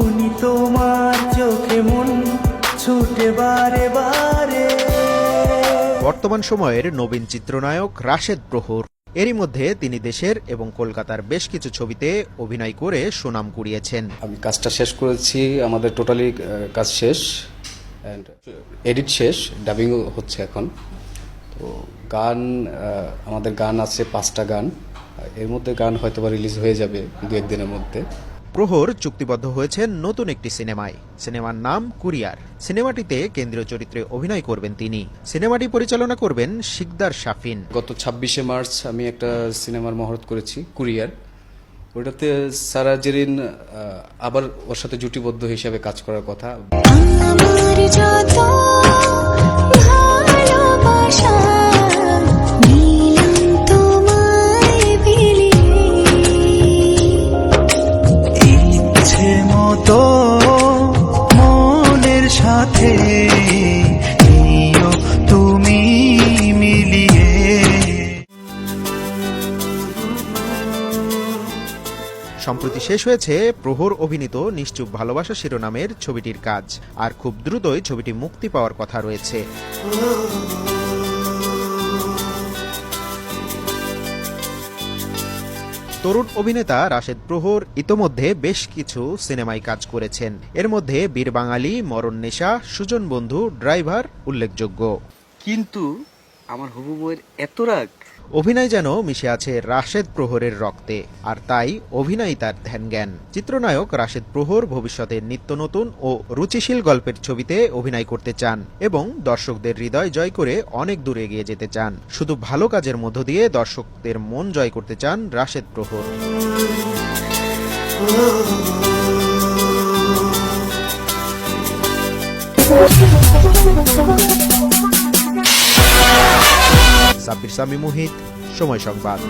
তখনই তোমার চোখে মন ছুটে বারে বারে। বর্তমান সময়ের নবীন চিত্রনায়ক রাশেদ প্রহর। এরই মধ্যে তিনি দেশের এবং কলকাতার বেশ কিছু ছবিতে অভিনয় করে সুনাম কুড়িয়েছেন। আমি কাজটা শেষ করেছি, আমাদের টোটালি কাজ শেষ, অ্যান্ড এডিট শেষ, ডাবিংও হচ্ছে এখন। তো গান, আমাদের গান আছে 5টা গান, এর মধ্যে গান হয়তো বা রিলিজ হয়ে যাবে 2-1 দিনের মধ্যে। প্রহর চুক্তিবদ্ধ হয়েছেন নতুন একটি সিনেমায়। সিনেমার নাম কুরিয়ার। সিনেমাটিতে কেন্দ্রীয় চরিত্রে অভিনয় করবেন তিনি। সিনেমাটি পরিচালনা করবেন শিকদার শাফিন। গত 26শে মার্চ আমি একটা সিনেমার মহরত করেছি, কুরিয়ার। ওটাতে সারা জেরিন আবার ওর সাথে জুটিবদ্ধ হিসাবে কাজ করার কথা। আমার যত ভালোবাসা নিলাম তোমায় বিলিয়ে। ইচ্ছে মতো মনের সাথে নিও তুমি মিলিয়ে। সম্প্রতি শেষ হয়েছে প্রহর অভিনীত নিশ্চুপ ভালোবাসা শিরোনামের ছবিটির কাজ, আর খুব দ্রুতই ছবিটি মুক্তি পাওয়ার কথা রয়েছে। তরুণ অভিনেতা রাশেদ প্রহর ইতোমধ্যে বেশ কিছু সিনেমায় কাজ করেছেন। এর মধ্যে বীর বাঙালি, মরণ নেশা, সুজন বন্ধু, ড্রাইভার উল্লেখযোগ্য। কিন্তু আমার হবু বউয়ের এত রাগ। অভিনয় যেন মিশে আছে রাশেদ প্রহরের রক্তে, আর তাই অভিনয় তার ধ্যান জ্ঞান। চিত্রনায়ক রাশেদ প্রহর ভবিষ্যতে নিত্য নতুন ও রুচিশীল গল্পের ছবিতে অভিনয় করতে চান এবং দর্শকদের হৃদয় জয় করে অনেক দূর এগিয়ে যেতে চান। শুধু ভালো কাজের মধ্য দিয়ে দর্শকদের মন জয় করতে চান রাশেদ প্রহর। সাব্বির সামি মুহিত, সময় সংবাদ।